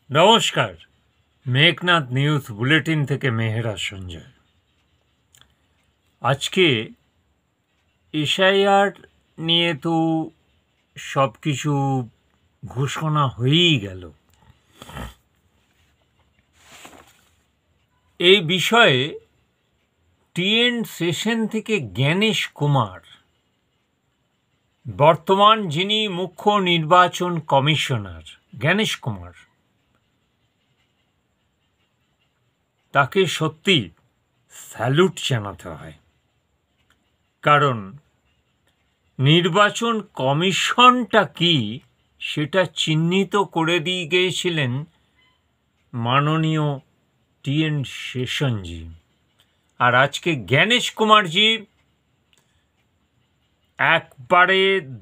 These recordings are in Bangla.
নমস্কার, মেঘনাথ নিউজ বুলেটিন থেকে মেহেরা সঞ্জয়। আজকে এসআইআর নিয়ে তো সব কিছু ঘোষণা হয়েই গেল। এই বিষয়ে টিএন সেশন থেকে জ্ঞানেশ কুমার, বর্তমান যিনি মুখ্য নির্বাচন কমিশনার জ্ঞানেশ কুমার, তাকে সত্যি স্যালুট জানাতে হয়। কারণ নির্বাচন কমিশনটা কি সেটা চিহ্নিত করে দিয়ে গিয়েছিলেন মাননীয় টিএন সেশনজি। আর আজকে জ্ঞানেশ কুমারজি একবারে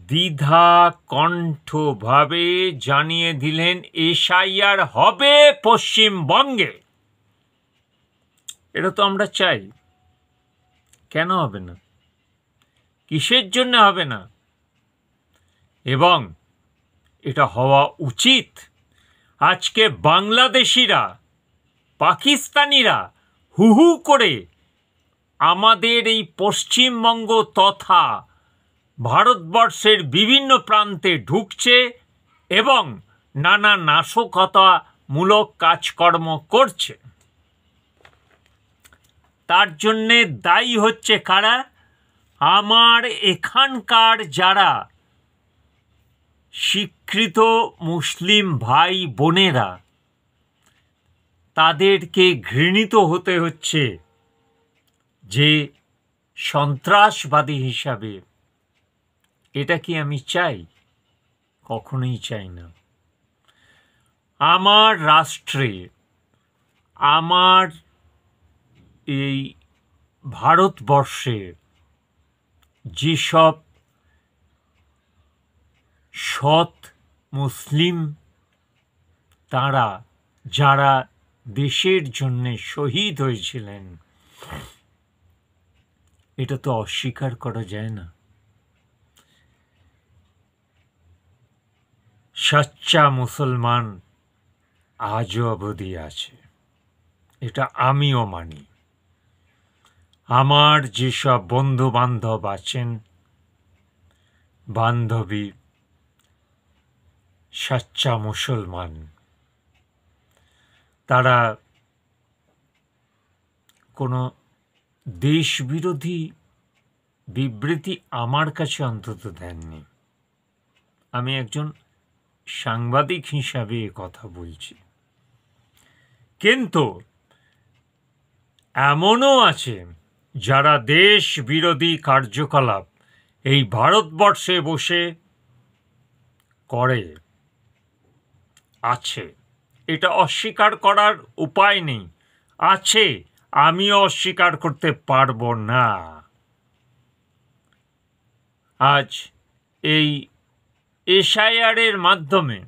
দ্বিধা কণ্ঠভাবে জানিয়ে দিলেন এসআইআর হবে পশ্চিমবঙ্গে। এটা তো আমরা চাই। কেন হবে না? কিসের জন্য হবে না? এবং এটা হওয়া উচিত। আজকে বাংলাদেশিরা, পাকিস্তানিরা হু হু করে আমাদের এই পশ্চিমবঙ্গ তথা ভারতবর্ষের বিভিন্ন প্রান্তে ঢুকছে এবং নানা নাশকতামূলক কাজকর্ম করছে। তার জন্যে দায়ী হচ্ছে কারা? আমার এখানকার যারা স্বীকৃত মুসলিম ভাই বোনেরা, তাদেরকে ঘৃণিত হতে হচ্ছে যে সন্ত্রাসবাদী হিসাবে। এটা কি আমি চাই? কখনোই চাই না। আমার রাষ্ট্রে, আমার এই ভারতবর্ষে যেসব সৎ মুসলিম তারা যারা দেশের জন্য শহীদ হয়েছিলেন, এটা তো অস্বীকার করা যায় না। সচ্চা মুসলমান আজও অবধি আছে, এটা আমিও মানি। আমার যেসব বন্ধু বান্ধব আছেন, বান্ধবী, সচ্চা মুসলমান, তারা কোনো দেশবিরোধী বিবৃতি আমার কাছে অন্তত দেননি। আমি একজন সাংবাদিক হিসাবে এ কথা বলছি। কিন্তু এমনও আছে যারা দেশ বিরোধী কার্যকলাপ এই ভারতবর্ষে বসে করে আছে। এটা অস্বীকার করার উপায় নেই। আছে, আমিও অস্বীকার করতে পারবো না। আজ এই এসআইআর এর মাধ্যমে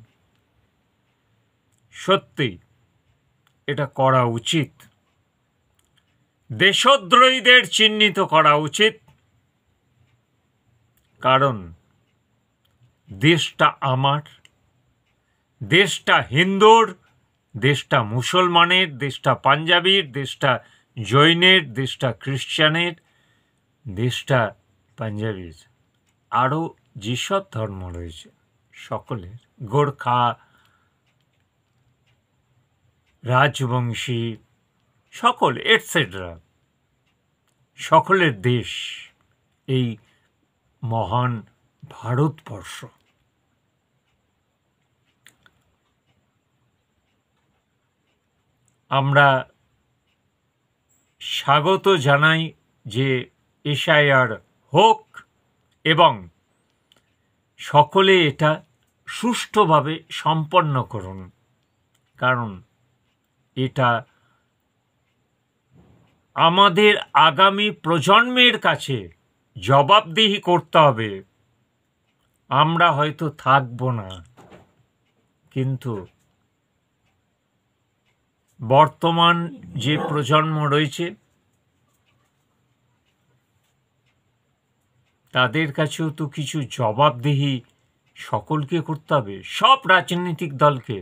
সত্যি এটা করা উচিত। দেশদ্রোহীদের চিহ্নিত করা উচিত। কারণ দেশটা আমার, দেশটা হিন্দুর, দেশটা মুসলমানের, দেশটা পাঞ্জাবির, দেশটা জৈনের, দেশটা খ্রিস্টানের, দেশটা পাঞ্জাবির, আরও যেসব ধর্ম রয়েছে সকলের, গোর্খা, রাজবংশী, সকল এটসেট্রা, সকলের দেশ এই মহান ভারতবর্ষ। আমরা স্বাগত জানাই যে এসআইআর হোক এবং সকলে এটা সুষ্ঠুভাবে সম্পন্ন করুন। কারণ এটা আমাদের আগামী প্রজন্মের কাছে জবাবদিহি করতে হবে। আমরা হয়তো থাকবো না, কিন্তু বর্তমান যে প্রজন্ম রয়েছে তাদের কাছেও তো কিছু জবাবদিহি সকলকে করতে হবে, সব রাজনৈতিক দলকে।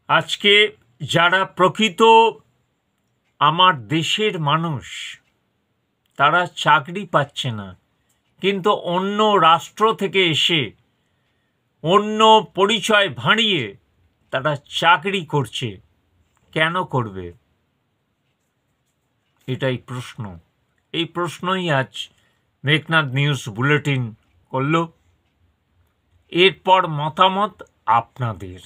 আজকে যারা প্রকৃত আমার দেশের মানুষ তারা চাকরি পাচ্ছে না, কিন্তু অন্য রাষ্ট্র থেকে এসে অন্য পরিচয় ভাঁড়িয়ে তারা চাকরি করছে। কেন করবে? এটাই প্রশ্ন। এই প্রশ্নই আজ মেঘনাদ নিউজ বুলেটিন করল। এরপর মতামত আপনাদের,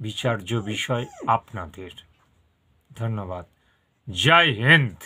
বিচার্য বিষয় আপনাদের। ধন্যবাদ। জয় হিন্দ।